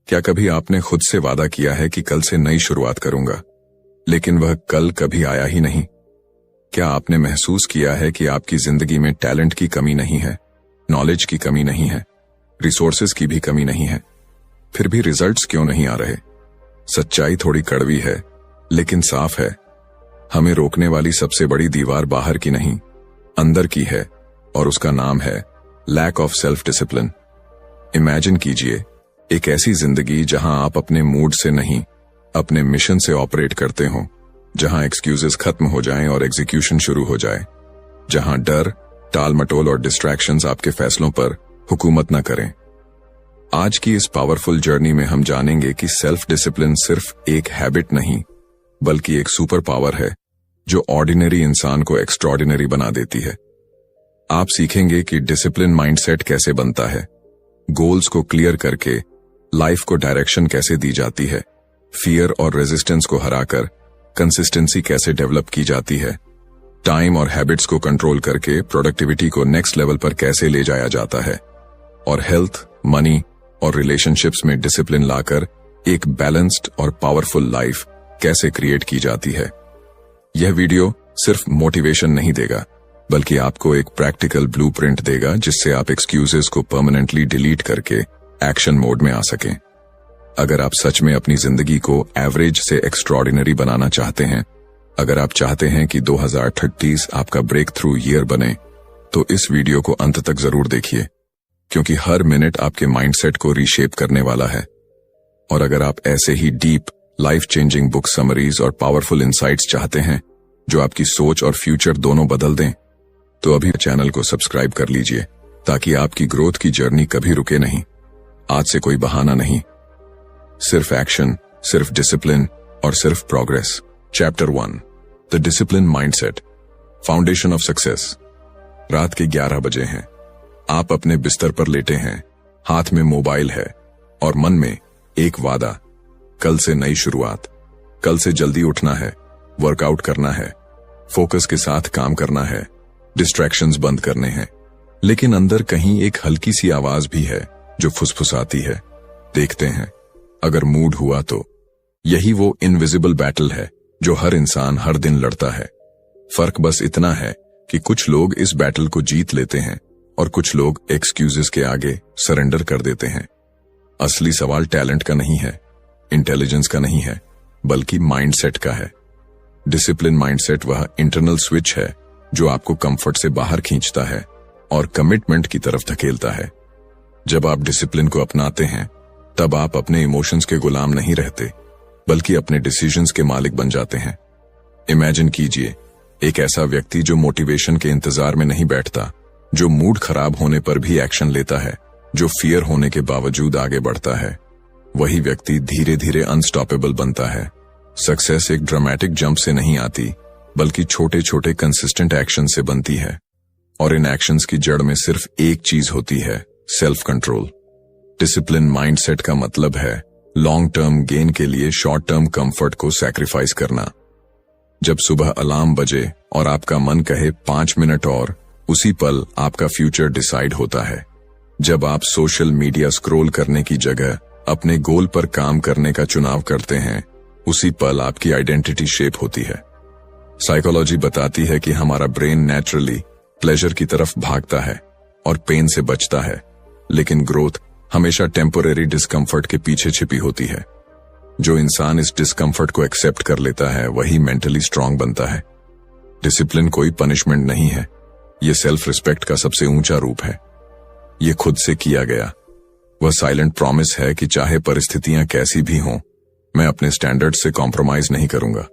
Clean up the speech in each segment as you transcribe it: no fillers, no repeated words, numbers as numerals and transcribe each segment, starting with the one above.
क्या कभी आपने खुद से वादा किया है कि कल से नई शुरुआत करूंगा, लेकिन वह कल कभी आया ही नहीं? क्या आपने महसूस किया है कि आपकी जिंदगी में टैलेंट की कमी नहीं है, नॉलेज की कमी नहीं है, रिसोर्सेज की भी कमी नहीं है, फिर भी रिजल्ट्स क्यों नहीं आ रहे? सच्चाई थोड़ी कड़वी है, लेकिन साफ है। हमें रोकने वाली सबसे बड़ी दीवार बाहर की नहीं, अंदर की है, और उसका नाम है lack of self discipline. Imagine कीजिए एक ऐसी जिंदगी जहां आप अपने मूड से नहीं, अपने मिशन से ऑपरेट करते हो, जहां एक्सक्यूजेस खत्म हो जाएं और एग्जीक्यूशन शुरू हो जाए, जहां डर, टाल मटोल और डिस्ट्रैक्शंस आपके फैसलों पर हुकूमत न करें। आज की इस पावरफुल जर्नी में हम जानेंगे कि सेल्फ डिसिप्लिन सिर्फ एक हैबिट नहीं, बल्कि एक सुपर पावर है जो ऑर्डिनरी इंसान को एक्स्ट्रॉर्डिनरी बना देती है। आप सीखेंगे कि डिसिप्लिन माइंडसेट कैसे बनता है, गोल्स को क्लियर करके लाइफ को डायरेक्शन कैसे दी जाती है, फियर और रेजिस्टेंस को हराकर कंसिस्टेंसी कैसे डेवलप की जाती है, टाइम और हैबिट्स को कंट्रोल करके प्रोडक्टिविटी को नेक्स्ट लेवल पर कैसे ले जाया जाता है, और हेल्थ, मनी और रिलेशनशिप्स में डिसिप्लिन लाकर एक बैलेंस्ड और पावरफुल लाइफ कैसे क्रिएट की जाती है। यह वीडियो सिर्फ मोटिवेशन नहीं देगा, बल्कि आपको एक प्रैक्टिकल ब्लूप्रिंट देगा जिससे आप एक्सक्यूजेस को परमानेंटली डिलीट करके एक्शन मोड में आ सकें। अगर आप सच में अपनी जिंदगी को एवरेज से एक्स्ट्रॉर्डिनरी बनाना चाहते हैं, अगर आप चाहते हैं कि 2030 आपका ब्रेक थ्रू ईयर बने, तो इस वीडियो को अंत तक जरूर देखिए, क्योंकि हर मिनट आपके माइंडसेट को रीशेप करने वाला है। और अगर आप ऐसे ही deep, life changing book summaries और पावरफुल इंसाइट्स चाहते हैं जो आपकी सोच और फ्यूचर दोनों बदल दें, तो अभी चैनल को सब्सक्राइब कर लीजिए, ताकि आपकी ग्रोथ की जर्नी कभी रुके नहीं। आज से कोई बहाना नहीं, सिर्फ एक्शन, सिर्फ डिसिप्लिन और सिर्फ progress. Chapter 1, the discipline mindset, foundation of success. रात के 11 बजे हैं। आप अपने बिस्तर पर लेटे हैं, हाथ में मोबाइल है और मन में एक वादा, कल से नई शुरुआत। कल से जल्दी उठना है, वर्कआउट करना है, फोकस के साथ काम करना है, डिस्ट्रैक्शंस बंद करने हैं। लेकिन अंदर कहीं एक हल्की सी आवाज भी है जो फुसफुसाती है, देखते हैं, अगर मूड हुआ तो। यही वो इनविजिबल बैटल है जो हर इंसान हर दिन लड़ता है। फर्क बस इतना है कि कुछ लोग इस बैटल को जीत लेते हैं और कुछ लोग एक्सक्यूजेस के आगे सरेंडर कर देते हैं। असली सवाल टैलेंट का नहीं है, इंटेलिजेंस का नहीं है, बल्कि माइंडसेट का है। डिसिप्लिन माइंडसेट वह इंटरनल स्विच है जो आपको कंफर्ट से बाहर खींचता है और कमिटमेंट की तरफ धकेलता है। जब आप डिसिप्लिन को अपनाते हैं, तब आप अपने इमोशंस के गुलाम नहीं रहते, बल्कि अपने डिसीजंस के मालिक बन जाते हैं। इमेजिन कीजिए एक ऐसा व्यक्ति जो मोटिवेशन के इंतजार में नहीं बैठता, जो मूड खराब होने पर भी एक्शन लेता है, जो फियर होने के बावजूद आगे बढ़ता है। वही व्यक्ति धीरे धीरे अनस्टॉपेबल बनता है। सक्सेस एक ड्रामेटिक जंप से नहीं आती, बल्कि छोटे छोटे कंसिस्टेंट एक्शन से बनती है। और इन एक्शंस की जड़ में सिर्फ एक चीज होती है, सेल्फ कंट्रोल। डिसिप्लिन माइंडसेट का मतलब है लॉन्ग टर्म गेन के लिए शॉर्ट टर्म कंफर्ट को सैक्रिफाइस करना। जब सुबह अलार्म बजे और आपका मन कहे 5 मिनट और, उसी पल आपका फ्यूचर डिसाइड होता है। जब आप सोशल मीडिया स्क्रॉल करने की जगह अपने गोल पर काम करने का चुनाव करते हैं, उसी पल आपकी आइडेंटिटी शेप होती है। साइकोलॉजी बताती है कि हमारा ब्रेन नेचुरली प्लेजर की तरफ भागता है और पेन से बचता है, लेकिन ग्रोथ हमेशा टेम्पोरेरी डिस्कम्फर्ट के पीछे छिपी होती है। जो इंसान इस डिस्कम्फर्ट को एक्सेप्ट कर लेता है, वही मेंटली स्ट्रांग बनता है। डिसिप्लिन कोई पनिशमेंट नहीं है, ये सेल्फ रिस्पेक्ट का सबसे ऊंचा रूप है। ये खुद से किया गया वह साइलेंट प्रॉमिस है कि चाहे परिस्थितियां कैसी भी हों, मैं अपने स्टैंडर्ड से कॉम्प्रोमाइज नहीं करूंगा।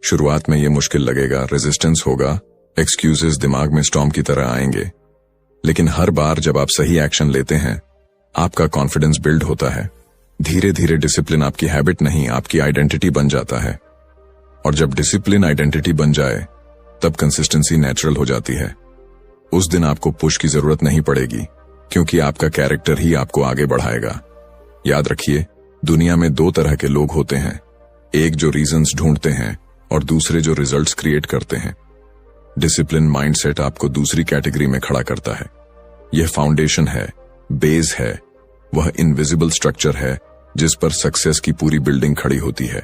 शुरुआत में ये मुश्किल लगेगा, रेजिस्टेंस होगा, एक्सक्यूजेस दिमाग में स्टॉर्म की तरह आएंगे, लेकिन हर बार जब आप सही एक्शन लेते हैं, आपका कॉन्फिडेंस बिल्ड होता है। धीरे धीरे डिसिप्लिन आपकी हैबिट नहीं, आपकी आइडेंटिटी बन जाता है। और जब डिसिप्लिन आइडेंटिटी बन जाए, तब कंसिस्टेंसी नेचुरल हो जाती है। उस दिन आपको पुश की जरूरत नहीं पड़ेगी, क्योंकि आपका कैरेक्टर ही आपको आगे बढ़ाएगा। याद रखिए, दुनिया में 2 तरह के लोग होते हैं, एक जो रीजंस ढूंढते हैं और दूसरे जो रिजल्ट्स क्रिएट करते हैं। डिसिप्लिन माइंडसेट आपको दूसरी कैटेगरी में खड़ा करता है। यह फाउंडेशन है, बेस है, वह इनविजिबल स्ट्रक्चर है जिस पर सक्सेस की पूरी बिल्डिंग खड़ी होती है।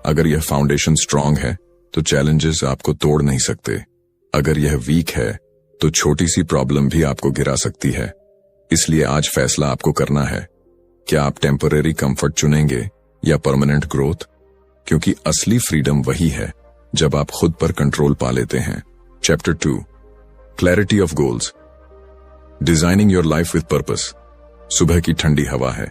अगर यह फाउंडेशन स्ट्रांग है तो चैलेंजेस आपको तोड़ नहीं सकते। अगर यह वीक है तो छोटी सी प्रॉब्लम भी आपको गिरा सकती है। इसलिए आज फैसला आपको करना है, क्या आप टेम्परेरी कंफर्ट चुनेंगे या परमानेंट ग्रोथ? क्योंकि असली फ्रीडम वही है जब आप खुद पर कंट्रोल पा लेते हैं। Chapter 2, clarity of goals. Designing your life with purpose. सुबह की ठंडी हवा है,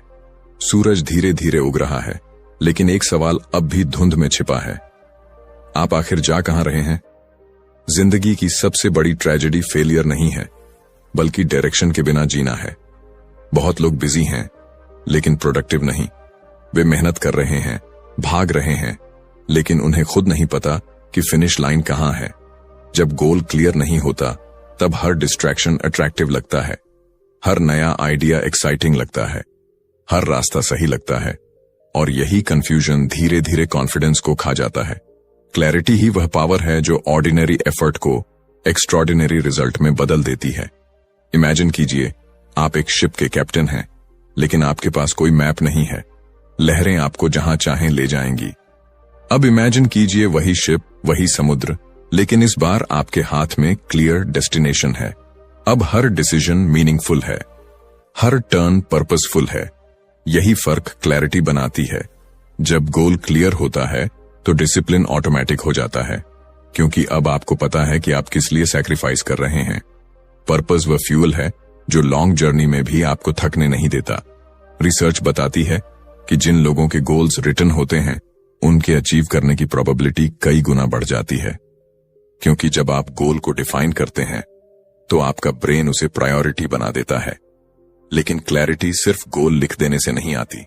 सूरज धीरे धीरे उग रहा है, लेकिन एक सवाल अब भी धुंध में छिपा है। आप आखिर जा कहां रहे हैं? जिंदगी की सबसे बड़ी ट्रेजेडी फेलियर नहीं है, बल्कि डायरेक्शन के बिना जीना है। बहुत लोग बिजी हैं, लेकिन प्रोडक्टिव नहीं। वे मेहनत कर रहे हैं, भाग रहे हैं, लेकिन उन्हें खुद नहीं पता कि फिनिश लाइन कहां है। जब गोल क्लियर नहीं होता, तब हर डिस्ट्रैक्शन अट्रैक्टिव लगता है, हर नया आइडिया एक्साइटिंग लगता है, हर रास्ता सही लगता है, और यही कंफ्यूजन धीरे धीरे कॉन्फिडेंस को खा जाता है। क्लैरिटी ही वह पावर है जो ऑर्डिनरी एफर्ट को एक्स्ट्रॉर्डिनरी रिजल्ट में बदल देती है। इमेजिन कीजिए, आप एक शिप के कैप्टन हैं, लेकिन आपके पास कोई मैप नहीं है। लहरें आपको जहां चाहें ले जाएंगी। अब इमेजिन कीजिए वही शिप, वही समुद्र, लेकिन इस बार आपके हाथ में क्लियर डेस्टिनेशन है। अब हर डिसीजन मीनिंगफुल है, हर टर्न पर्पसफुल है। यही फर्क क्लैरिटी बनाती है। जब गोल क्लियर होता है तो डिसिप्लिन ऑटोमेटिक हो जाता है, क्योंकि अब आपको पता है कि आप किस लिए सैक्रिफाइस कर रहे हैं। पर्पस वह फ्यूल है जो लॉन्ग जर्नी में भी आपको थकने नहीं देता। रिसर्च बताती है कि जिन लोगों के गोल्स रिटन होते हैं, उनके अचीव करने की प्रोबेबिलिटी कई गुना बढ़ जाती है। क्योंकि जब आप गोल को डिफाइन करते हैं तो आपका ब्रेन उसे प्रायोरिटी बना देता है। लेकिन क्लैरिटी सिर्फ गोल लिख देने से नहीं आती।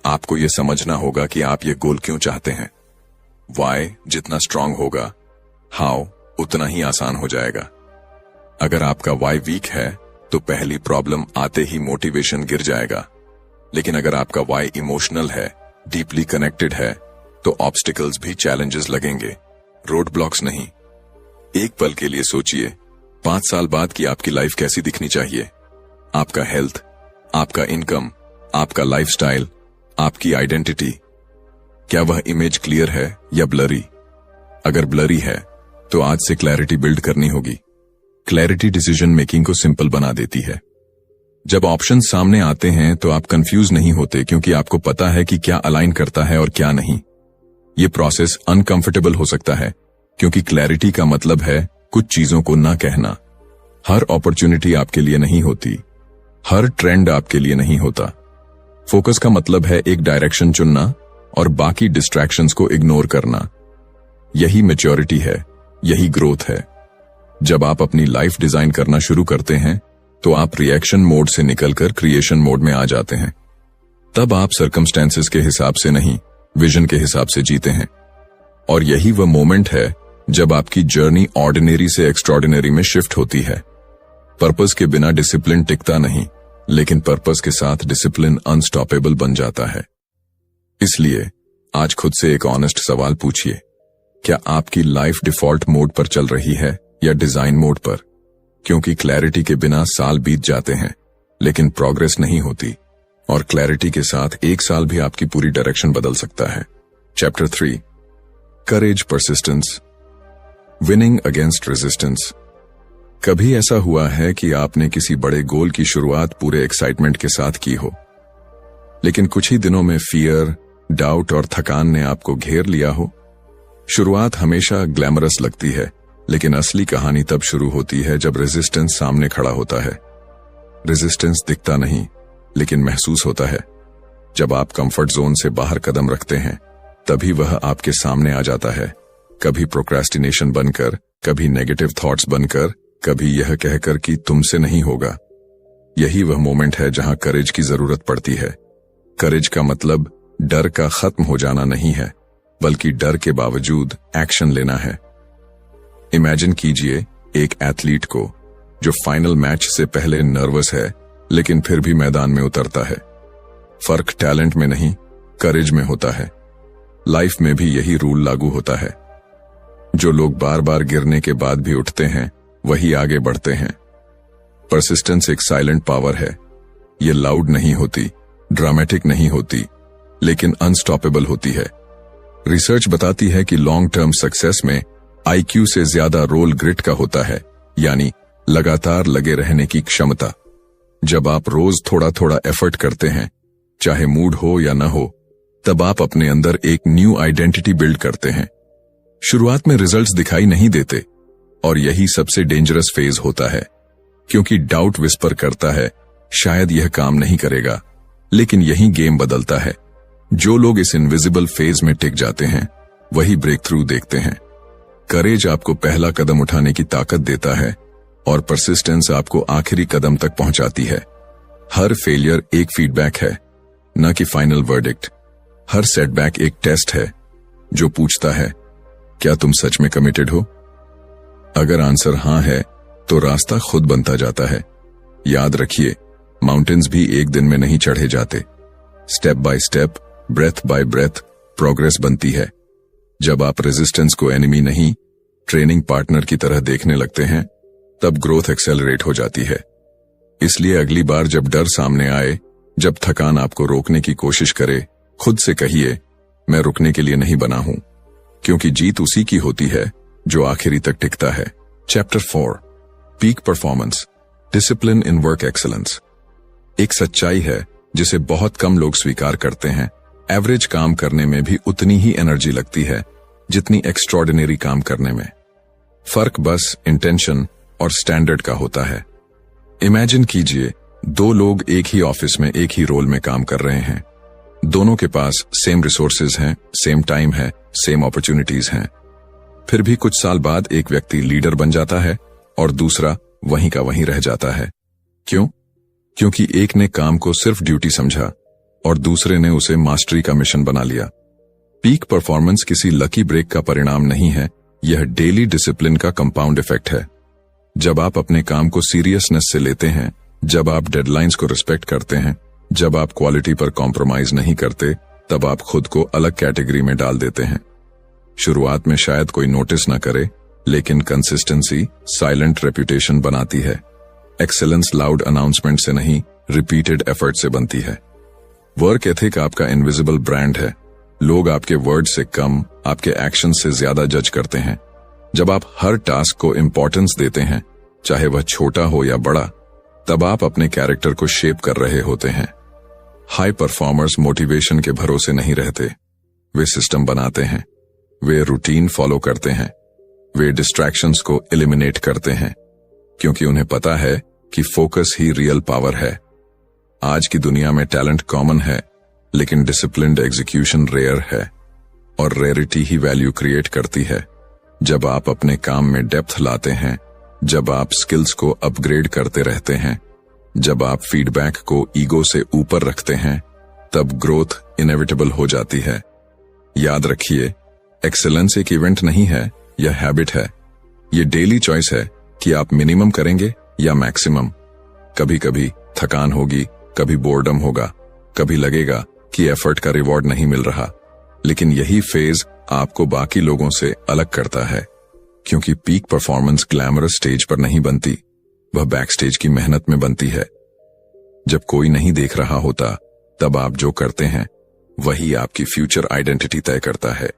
आपको यह समझना होगा कि आप ये गोल क्यों चाहते हैं। वाई जितना स्ट्रांग होगा, हाउ उतना ही आसान हो जाएगा। अगर आपका वाई वीक है तो पहली प्रॉब्लम आते ही मोटिवेशन गिर जाएगा। लेकिन अगर आपका वाई इमोशनल है, डीपली कनेक्टेड है, तो ऑब्स्टिकल्स भी चैलेंजेस लगेंगे, रोड ब्लॉक्स नहीं। एक पल के लिए सोचिए, 5 साल बाद की आपकी लाइफ कैसी दिखनी चाहिए? आपका हेल्थ, आपका इनकम, आपका लाइफस्टाइल, आपकी आइडेंटिटी, क्या वह इमेज क्लियर है या ब्लरी? अगर ब्लरी है तो आज से क्लैरिटी बिल्ड करनी होगी। क्लैरिटी डिसीजन मेकिंग को सिंपल बना देती है। जब ऑप्शन सामने आते हैं तो आप कंफ्यूज नहीं होते, क्योंकि आपको पता है कि क्या अलाइन करता है और क्या नहीं। यह प्रोसेस अनकंफर्टेबल हो सकता है, क्योंकि क्लैरिटी का मतलब है कुछ चीजों को ना कहना। हर अपॉर्चुनिटी आपके लिए नहीं होती, हर ट्रेंड आपके लिए नहीं होता। फोकस का मतलब है एक डायरेक्शन चुनना और बाकी डिस्ट्रैक्शंस को इग्नोर करना। यही मैच्योरिटी है, यही ग्रोथ है। जब आप अपनी लाइफ डिजाइन करना शुरू करते हैं तो आप रिएक्शन मोड से निकलकर क्रिएशन मोड में आ जाते हैं। तब आप सर्कमस्टेंसेस के हिसाब से नहीं, विजन के हिसाब से जीते हैं। और यही वह मोमेंट है जब आपकी जर्नी ऑर्डिनरी से एक्स्ट्रॉर्डिनरी में शिफ्ट होती है। पर्पस के बिना डिसिप्लिन टिकता नहीं, लेकिन पर्पस के साथ डिसिप्लिन अनस्टॉपेबल बन जाता है। इसलिए आज खुद से एक ऑनेस्ट सवाल पूछिए, क्या आपकी लाइफ डिफॉल्ट मोड पर चल रही है या डिजाइन मोड पर? क्योंकि क्लैरिटी के बिना साल बीत जाते हैं, लेकिन प्रोग्रेस नहीं होती, और क्लैरिटी के साथ एक साल भी आपकी पूरी डायरेक्शन बदल सकता है। चैप्टर 3, करेज, परसिस्टेंस, विनिंग अगेंस्ट रेजिस्टेंस। कभी ऐसा हुआ है कि आपने किसी बड़े गोल की शुरुआत पूरे एक्साइटमेंट के साथ की हो, लेकिन कुछ ही दिनों में फियर, डाउट और थकान ने आपको घेर लिया हो? शुरुआत हमेशा ग्लैमरस लगती है, लेकिन असली कहानी तब शुरू होती है जब रेजिस्टेंस सामने खड़ा होता है। रेजिस्टेंस दिखता नहीं, लेकिन महसूस होता है। जब आप कंफर्ट जोन से बाहर कदम रखते हैं, तभी वह आपके सामने आ जाता है। कभी प्रोक्रेस्टिनेशन बनकर, कभी नेगेटिव थॉट्स बनकर, कभी यह कहकर कि तुमसे नहीं होगा। यही वह मोमेंट है जहां करेज की जरूरत पड़ती है। करेज का मतलब डर का खत्म हो जाना नहीं है, बल्कि डर के बावजूद एक्शन लेना है। इमेजिन कीजिए एक एथलीट को जो फाइनल मैच से पहले नर्वस है, लेकिन फिर भी मैदान में उतरता है। फर्क टैलेंट में नहीं, करेज में होता है। लाइफ में भी यही रूल लागू होता है। जो लोग बार बार गिरने के बाद भी उठते हैं, वही आगे बढ़ते हैं। परसिस्टेंस एक साइलेंट पावर है। ये लाउड नहीं होती, ड्रामेटिक नहीं होती, लेकिन अनस्टॉपेबल होती है। रिसर्च बताती है कि लॉन्ग टर्म सक्सेस में आईक्यू से ज्यादा रोल ग्रिट का होता है, यानी लगातार लगे रहने की क्षमता। जब आप रोज थोड़ा थोड़ा एफर्ट करते हैं, चाहे मूड हो या न हो, तब आप अपने अंदर एक न्यू आइडेंटिटी बिल्ड करते हैं। शुरुआत में रिजल्ट्स दिखाई नहीं देते, और यही सबसे डेंजरस फेज होता है, क्योंकि डाउट विस्पर करता है शायद यह काम नहीं करेगा। लेकिन यही गेम बदलता है। जो लोग इस इनविजिबल फेज में टिक जाते हैं, वही ब्रेक थ्रू देखते हैं। करेज आपको पहला कदम उठाने की ताकत देता है, और परसिस्टेंस आपको आखिरी कदम तक पहुंचाती है। हर फेलियर एक फीडबैक है, न कि फाइनल वर्डिक्ट। हर सेटबैक एक टेस्ट है जो पूछता है, क्या तुम सच में कमिटेड हो? अगर आंसर हां है, तो रास्ता खुद बनता जाता है। याद रखिए, माउंटेन्स भी एक दिन में नहीं चढ़े जाते। Step by step, breath by breath progress बनती है। जब आप रेजिस्टेंस को एनिमी नहीं, ट्रेनिंग पार्टनर की तरह देखने लगते हैं, तब ग्रोथ एक्सेलरेट हो जाती है। इसलिए अगली बार जब डर सामने आए, जब थकान आपको रोकने की कोशिश करे, खुद से कहिए, मैं रुकने के लिए नहीं बना हूं, क्योंकि जीत उसी की होती है जो आखिरी तक टिकता है। Chapter 4, peak performance, discipline in work excellence. एक सच्चाई है जिसे बहुत कम लोग स्वीकार करते हैं। एवरेज काम करने में भी उतनी ही एनर्जी लगती है जितनी एक्स्ट्रॉर्डिनरी काम करने में। फर्क बस इंटेंशन और स्टैंडर्ड का होता है। इमेजिन कीजिए, दो लोग एक ही ऑफिस में एक ही रोल में काम कर रहे हैं। दोनों के पास सेम रिसोर्सेज हैं, सेम टाइम है, सेम अपॉर्चुनिटीज हैं। फिर भी कुछ साल बाद एक व्यक्ति लीडर बन जाता है और दूसरा वहीं का वहीं रह जाता है। क्यों? क्योंकि एक ने काम को सिर्फ ड्यूटी समझा और दूसरे ने उसे मास्टरी का मिशन बना लिया। पीक परफॉर्मेंस किसी लकी ब्रेक का परिणाम नहीं है, यह डेली डिसिप्लिन का कंपाउंड इफेक्ट है। जब आप अपने काम को सीरियसनेस से लेते हैं, जब आप डेडलाइंस को रिस्पेक्ट करते हैं, जब आप क्वालिटी पर कॉम्प्रोमाइज नहीं करते, तब आप खुद को अलग कैटेगरी में डाल देते हैं। शुरुआत में शायद कोई नोटिस न करे, लेकिन कंसिस्टेंसी साइलेंट रेपुटेशन बनाती है। एक्सेलेंस लाउड अनाउंसमेंट से नहीं, रिपीटेड एफर्ट से बनती है। वर्क एथिक आपका इनविजिबल ब्रांड है। लोग आपके वर्ड से कम, आपके एक्शन से ज्यादा जज करते हैं। जब आप हर टास्क को इंपॉर्टेंस देते हैं, चाहे वह छोटा हो या बड़ा, तब आप अपने कैरेक्टर को शेप कर रहे होते हैं। हाई परफॉर्मर्स मोटिवेशन के भरोसे नहीं रहते। वे सिस्टम बनाते हैं, वे रूटीन फॉलो करते हैं, वे डिस्ट्रैक्शंस को एलिमिनेट करते हैं, क्योंकि उन्हें पता है कि फोकस ही रियल पावर है। आज की दुनिया में टैलेंट कॉमन है, लेकिन डिसिप्लिन्ड एग्जीक्यूशन रेयर है, और रेयरिटी ही वैल्यू क्रिएट करती है। जब आप अपने काम में डेप्थ लाते हैं, जब आप स्किल्स को अपग्रेड करते रहते हैं, जब आप फीडबैक को ईगो से ऊपर रखते हैं, तब ग्रोथ इनएविटेबल हो जाती है। याद रखिए, एक्सेलेंस एक इवेंट नहीं है, यह हैबिट है। यह डेली चॉइस है कि आप मिनिमम करेंगे या मैक्सिमम। कभी कभी थकान होगी, कभी बोर्डम होगा, कभी लगेगा कि एफर्ट का रिवॉर्ड नहीं मिल रहा, लेकिन यही फेज आपको बाकी लोगों से अलग करता है, क्योंकि पीक परफॉर्मेंस ग्लैमरस स्टेज पर नहीं बनती, वह बैक स्टेज की मेहनत में बनती है। जब कोई नहीं देख रहा होता, तब आप जो करते हैं वही आपकी फ्यूचर आइडेंटिटी तय करता है।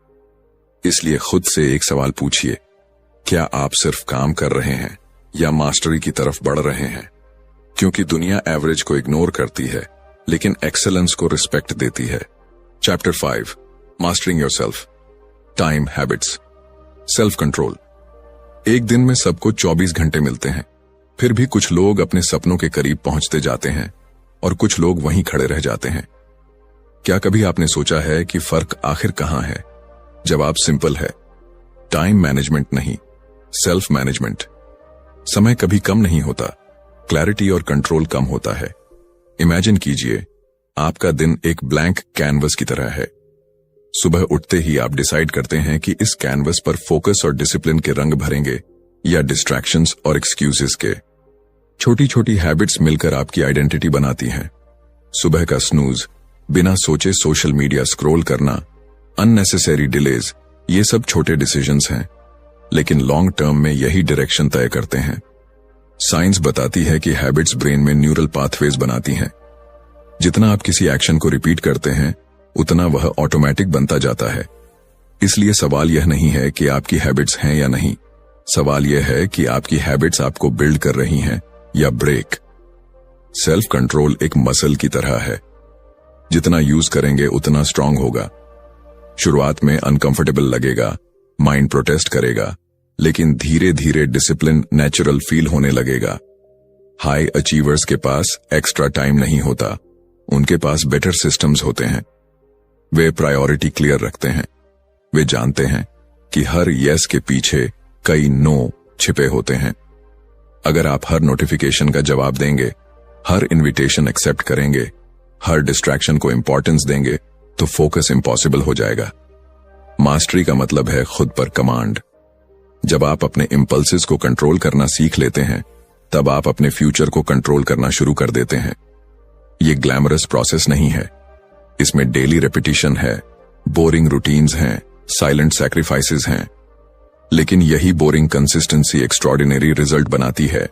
इसलिए खुद से एक सवाल पूछिए, क्या आप सिर्फ काम कर रहे हैं या मास्टरी की तरफ बढ़ रहे हैं? क्योंकि दुनिया एवरेज को इग्नोर करती है, लेकिन एक्सेलेंस को रिस्पेक्ट देती है। Chapter 5, mastering yourself, time habits, self control. एक दिन में सबको 24 घंटे मिलते हैं, फिर भी कुछ लोग अपने सपनों के करीब पहुंचते जाते हैं और कुछ लोग वहीं खड़े रह जाते हैं। क्या कभी आपने सोचा है कि फर्क आखिर कहां है? जवाब सिंपल है, टाइम मैनेजमेंट नहीं, सेल्फ मैनेजमेंट। समय कभी कम नहीं होता, क्लैरिटी और कंट्रोल कम होता है। इमेजिन कीजिए, आपका दिन एक ब्लैंक कैनवस की तरह है। सुबह उठते ही आप डिसाइड करते हैं कि इस कैनवस पर फोकस और डिसिप्लिन के रंग भरेंगे या डिस्ट्रैक्शंस और एक्सक्यूजेस के। छोटी छोटी हैबिट्स मिलकर आपकी आइडेंटिटी बनाती हैं। सुबह का स्नूज, बिना सोचे सोशल मीडिया स्क्रॉल करना, अननेसेसरी डिलेज, ये सब छोटे डिसीजंस हैं, लेकिन लॉन्ग टर्म में यही डायरेक्शन तय करते हैं। साइंस बताती है कि हैबिट्स ब्रेन में न्यूरल पाथवेज बनाती हैं, जितना आप किसी एक्शन को रिपीट करते हैं उतना वह ऑटोमेटिक बनता जाता है। इसलिए सवाल यह नहीं है कि आपकी हैबिट्स हैं या नहीं, सवाल यह है कि आपकी हैबिट्स आपको बिल्ड कर रही हैं या ब्रेक। सेल्फ कंट्रोल एक मसल की तरह है, जितना यूज करेंगे उतना स्ट्रांग होगा। शुरुआत में अनकंफर्टेबल लगेगा, माइंड प्रोटेस्ट करेगा, लेकिन धीरे धीरे डिसिप्लिन नेचुरल फील होने लगेगा। हाई अचीवर्स के पास एक्स्ट्रा टाइम नहीं होता, उनके पास बेटर सिस्टम्स होते हैं। वे प्रायोरिटी क्लियर रखते हैं, वे जानते हैं कि हर यस के पीछे कई नो छिपे होते हैं। अगर आप हर नोटिफिकेशन का जवाब देंगे, हर इनविटेशन एक्सेप्ट करेंगे, हर डिस्ट्रैक्शन को इंपॉर्टेंस देंगे, तो फोकस इम्पॉसिबल हो जाएगा। मास्टरी का मतलब है खुद पर कमांड। जब आप अपने इंपल्सेस को कंट्रोल करना सीख लेते हैं, तब आप अपने फ्यूचर को कंट्रोल करना शुरू कर देते हैं। ये ग्लैमरस प्रोसेस नहीं है, इसमें डेली रेपिटेशन है, बोरिंग रूटीन्स हैं, साइलेंट सैक्रिफाइसेस हैं, लेकिन यही बोरिंग कंसिस्टेंसी एक्स्ट्रॉर्डिनरी रिजल्ट बनाती है।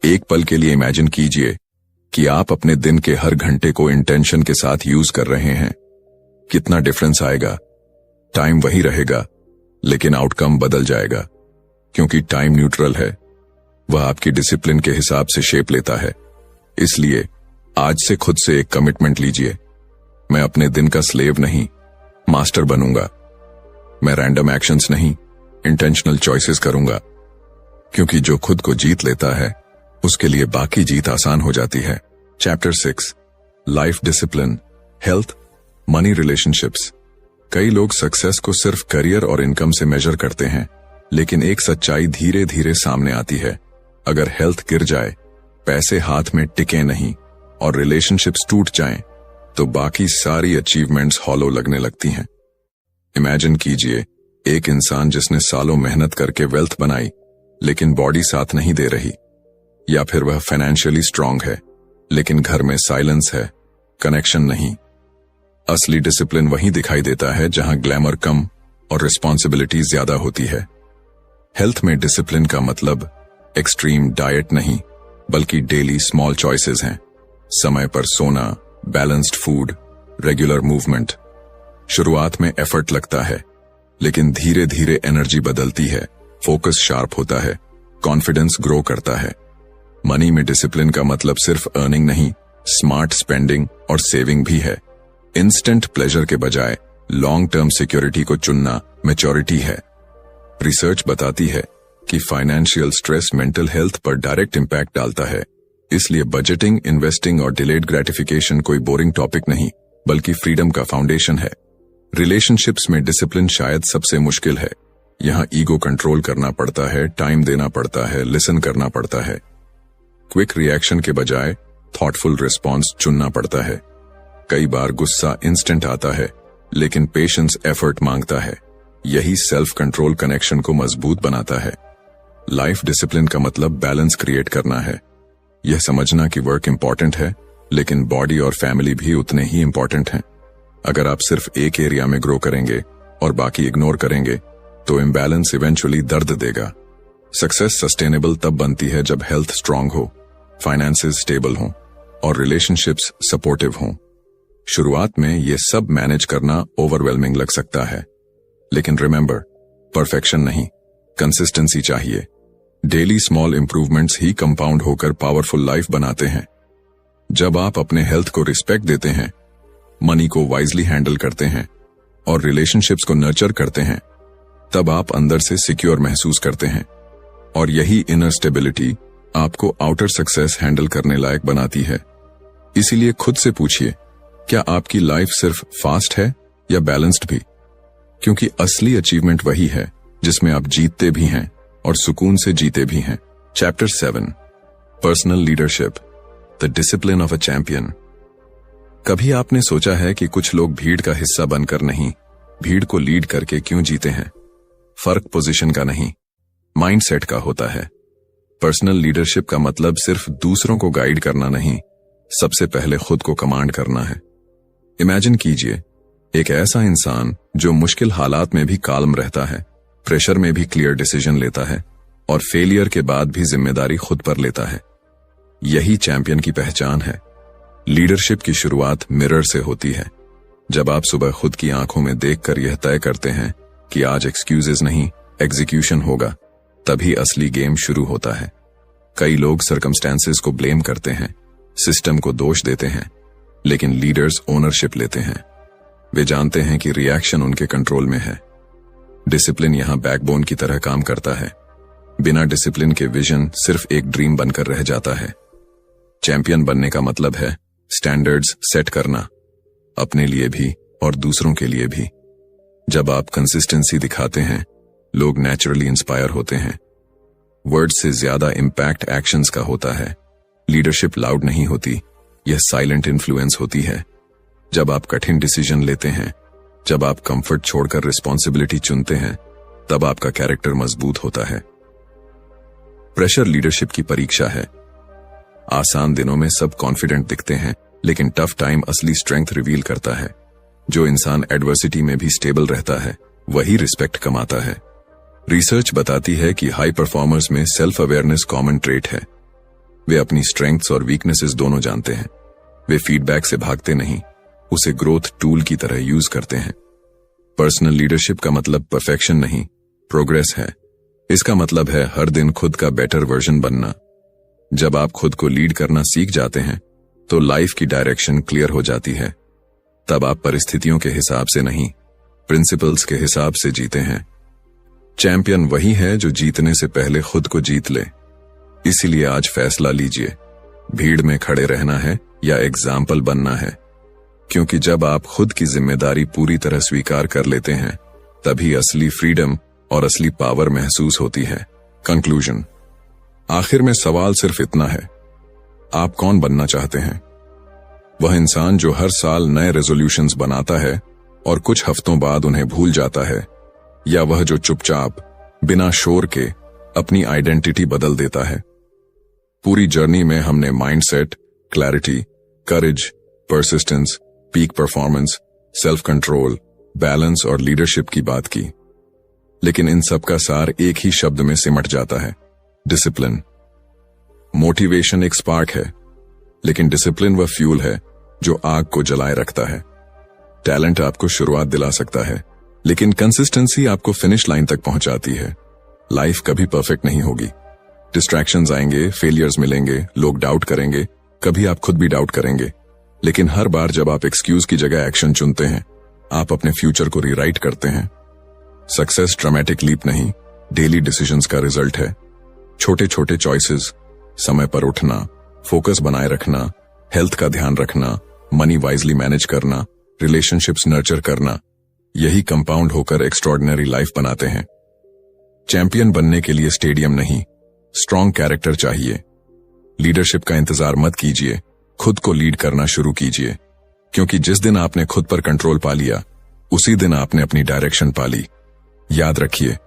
एक पल के लिए इमेजिन कीजिए कि आप अपने दिन के हर घंटे को इंटेंशन के साथ यूज कर रहे हैं। कितना डिफरेंस आएगा। टाइम वही रहेगा, लेकिन आउटकम बदल जाएगा, क्योंकि टाइम न्यूट्रल है, वह आपकी डिसिप्लिन के हिसाब से शेप लेता है। इसलिए आज से खुद से एक कमिटमेंट लीजिए, मैं अपने दिन का स्लेव नहीं, मास्टर बनूंगा। मैं रैंडम एक्शंस नहीं, इंटेंशनल चॉइसेस करूंगा, क्योंकि जो खुद को जीत लेता है उसके लिए बाकी जीत आसान हो जाती है। Chapter 6, life discipline, health, money, relationships. कई लोग सक्सेस को सिर्फ करियर और इनकम से मेजर करते हैं, लेकिन एक सच्चाई धीरे धीरे सामने आती है। अगर हेल्थ गिर जाए, पैसे हाथ में टिके नहीं और रिलेशनशिप्स टूट जाएं, तो बाकी सारी अचीवमेंट्स हॉलो लगने लगती हैं। इमेजिन कीजिए एक इंसान जिसने सालों मेहनत करके वेल्थ बनाई, लेकिन बॉडी साथ नहीं दे रही, या फिर वह फाइनेंशियली स्ट्रांग है लेकिन घर में साइलेंस है, कनेक्शन नहीं। असली डिसिप्लिन वहीं दिखाई देता है जहां ग्लैमर कम और रिस्पॉन्सिबिलिटी ज्यादा होती है। हेल्थ में डिसिप्लिन का मतलब एक्सट्रीम डाइट नहीं, बल्कि डेली स्मॉल चॉइसेस हैं। समय पर सोना, बैलेंस्ड फूड, रेगुलर मूवमेंट। शुरुआत में एफर्ट लगता है, लेकिन धीरे धीरे एनर्जी बदलती है, फोकस शार्प होता है, कॉन्फिडेंस ग्रो करता है। मनी में डिसिप्लिन का मतलब सिर्फ अर्निंग नहीं, स्मार्ट स्पेंडिंग और सेविंग भी है। इंस्टेंट प्लेजर के बजाय लॉन्ग टर्म सिक्योरिटी को चुनना मैच्योरिटी है। रिसर्च बताती है कि फाइनेंशियल स्ट्रेस मेंटल हेल्थ पर डायरेक्ट इंपैक्ट डालता है। इसलिए बजटिंग, इन्वेस्टिंग और डिलेड ग्रेटिफिकेशन कोई बोरिंग टॉपिक नहीं, बल्कि फ्रीडम का फाउंडेशन है। रिलेशनशिप्स में डिसिप्लिन शायद सबसे मुश्किल है। यहाँ ईगो कंट्रोल करना पड़ता है, टाइम देना पड़ता है, लिसन करना पड़ता है। क्विक रिएक्शन के बजाय थॉटफुल रिस्पॉन्स चुनना पड़ता है। कई बार गुस्सा इंस्टेंट आता है, लेकिन पेशेंस एफर्ट मांगता है। यही सेल्फ कंट्रोल कनेक्शन को मजबूत बनाता है। लाइफ डिसिप्लिन का मतलब बैलेंस क्रिएट करना है। यह समझना कि वर्क इंपॉर्टेंट है, लेकिन बॉडी और फैमिली भी उतने ही इंपॉर्टेंट हैं। अगर आप सिर्फ एक एरिया में ग्रो करेंगे और बाकी इग्नोर करेंगे, तो इम्बैलेंस इवेंचुअली दर्द देगा। सक्सेस सस्टेनेबल तब बनती है जब हेल्थ स्ट्रांग हो, फाइनेंसेस स्टेबल हों और रिलेशनशिप्स सपोर्टिव हों। शुरुआत में ये सब मैनेज करना ओवरवेलमिंग लग सकता है, लेकिन रिमेंबर, परफेक्शन नहीं, कंसिस्टेंसी चाहिए। डेली स्मॉल इंप्रूवमेंट्स ही कंपाउंड होकर पावरफुल लाइफ बनाते हैं। जब आप अपने हेल्थ को रिस्पेक्ट देते हैं, मनी को वाइजली हैंडल करते हैं और रिलेशनशिप्स को नर्चर करते हैं, तब आप अंदर से सिक्योर महसूस करते हैं। और यही इनर स्टेबिलिटी आपको आउटर सक्सेस हैंडल करने लायक बनाती है। इसीलिए खुद से पूछिए, क्या आपकी लाइफ सिर्फ फास्ट है या बैलेंस्ड भी? क्योंकि असली अचीवमेंट वही है जिसमें आप जीतते भी हैं और सुकून से जीते भी हैं। Chapter 7, personal leadership, the discipline of a champion. कभी आपने सोचा है कि कुछ लोग भीड़ का हिस्सा बनकर नहीं, भीड़ को लीड करके क्यों जीते हैं? फर्क पोजीशन का नहीं, माइंडसेट का होता है। पर्सनल लीडरशिप का मतलब सिर्फ दूसरों को गाइड करना नहीं, सबसे पहले खुद को कमांड करना है। इमेजिन कीजिए एक ऐसा इंसान जो मुश्किल हालात में भी काल्म रहता है, प्रेशर में भी क्लियर डिसीजन लेता है और फेलियर के बाद भी जिम्मेदारी खुद पर लेता है। यही चैंपियन की पहचान है। लीडरशिप की शुरुआत मिरर से होती है। जब आप सुबह खुद की आंखों में देखकर यह तय करते हैं कि आज एक्सक्यूजेस नहीं, एग्जीक्यूशन होगा, तभी असली गेम शुरू होता है। कई लोग सर्कमस्टेंसेस को ब्लेम करते हैं, सिस्टम को दोष देते हैं, लेकिन लीडर्स ओनरशिप लेते हैं। वे जानते हैं कि रिएक्शन उनके कंट्रोल में है। डिसिप्लिन यहां बैकबोन की तरह काम करता है। बिना डिसिप्लिन के विजन सिर्फ एक ड्रीम बनकर रह जाता है। चैंपियन बनने का मतलब है स्टैंडर्ड्स सेट करना, अपने लिए भी और दूसरों के लिए भी। जब आप कंसिस्टेंसी दिखाते हैं, लोग नेचुरली इंस्पायर होते हैं। वर्ड से ज्यादा इंपैक्ट एक्शंस का होता है। लीडरशिप लाउड नहीं होती, यह साइलेंट इन्फ्लुएंस होती है। जब आप कठिन डिसीजन लेते हैं, जब आप कंफर्ट छोड़कर रिस्पॉन्सिबिलिटी चुनते हैं, तब आपका कैरेक्टर मजबूत होता है। प्रेशर लीडरशिप की परीक्षा है। आसान दिनों में सब कॉन्फिडेंट दिखते हैं, लेकिन टफ टाइम असली स्ट्रेंथ रिवील करता है। जो इंसान एडवर्सिटी में भी स्टेबल रहता है, वही रिस्पेक्ट कमाता है। रिसर्च बताती है कि हाई परफॉर्मर्स में सेल्फ अवेयरनेस कॉमन ट्रेट है। वे अपनी स्ट्रेंथ्स और वीकनेसेस दोनों जानते हैं। वे फीडबैक से भागते नहीं, उसे ग्रोथ टूल की तरह यूज करते हैं। पर्सनल लीडरशिप का मतलब परफेक्शन नहीं, प्रोग्रेस है। इसका मतलब है हर दिन खुद का बेटर वर्जन बनना। जब आप खुद को लीड करना सीख जाते हैं, तो लाइफ की डायरेक्शन क्लियर हो जाती है। तब आप परिस्थितियों के हिसाब से नहीं, प्रिंसिपल्स के हिसाब से जीते हैं। चैंपियन वही है जो जीतने से पहले खुद को जीत ले। इसीलिए आज फैसला लीजिए, भीड़ में खड़े रहना है या एग्जाम्पल बनना है। क्योंकि जब आप खुद की जिम्मेदारी पूरी तरह स्वीकार कर लेते हैं, तभी असली फ्रीडम और असली पावर महसूस होती है। कंक्लूजन, आखिर में सवाल सिर्फ इतना है, आप कौन बनना चाहते हैं? वह इंसान जो हर साल नए रेजोल्यूशंस बनाता है और कुछ हफ्तों बाद उन्हें भूल जाता है, या वह जो चुपचाप बिना शोर के अपनी आइडेंटिटी बदल देता है? पूरी जर्नी में हमने mindset, clarity, courage, persistence, peak performance, self control, balance और लीडरशिप की बात की। लेकिन इन सब का सार एक ही शब्द में सिमट जाता है, डिसिप्लिन। मोटिवेशन एक स्पार्क है, लेकिन डिसिप्लिन वह फ्यूल है जो आग को जलाए रखता है। टैलेंट आपको शुरुआत दिला सकता है, लेकिन कंसिस्टेंसी आपको फिनिश लाइन तक पहुंचाती है। लाइफ कभी परफेक्ट नहीं होगी। डिस्ट्रैक्शंस आएंगे, फेलियर्स मिलेंगे, लोग डाउट करेंगे, कभी आप खुद भी डाउट करेंगे। लेकिन हर बार जब आप एक्सक्यूज की जगह एक्शन चुनते हैं, आप अपने फ्यूचर को रीराइट करते हैं। सक्सेस ड्रामेटिक लीप नहीं, डेली डिसीजंस का रिजल्ट है। छोटे छोटे चॉइसेस, समय पर उठना, फोकस बनाए रखना, हेल्थ का ध्यान रखना, मनी वाइजली मैनेज करना, रिलेशनशिप्स नर्चर करना, यही कंपाउंड होकर एक्स्ट्रॉर्डिनरी लाइफ बनाते हैं। चैंपियन बनने के लिए स्टेडियम नहीं, स्ट्रॉन्ग कैरेक्टर चाहिए। लीडरशिप का इंतजार मत कीजिए, खुद को लीड करना शुरू कीजिए। क्योंकि जिस दिन आपने खुद पर कंट्रोल पा लिया, उसी दिन आपने अपनी डायरेक्शन पा ली। याद रखिए,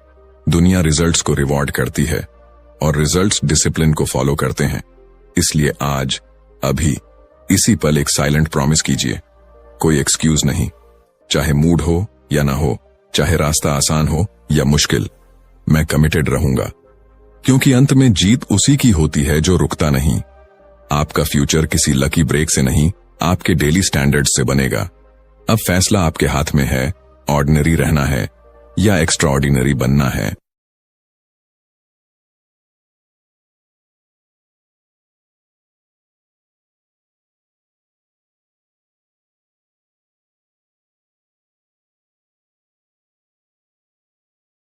दुनिया रिजल्ट्स को रिवॉर्ड करती है और रिजल्ट्स डिसिप्लिन को फॉलो करते हैं। इसलिए आज, अभी, इसी पल एक साइलेंट प्रॉमिस कीजिए, कोई एक्सक्यूज नहीं। चाहे मूड हो या ना हो, चाहे रास्ता आसान हो या मुश्किल, मैं कमिटेड रहूंगा। क्योंकि अंत में जीत उसी की होती है जो रुकता नहीं। आपका फ्यूचर किसी लकी ब्रेक से नहीं, आपके डेली स्टैंडर्ड्स से बनेगा। अब फैसला आपके हाथ में है, ऑर्डिनरी रहना है या एक्स्ट्राऑर्डिनरी बनना है।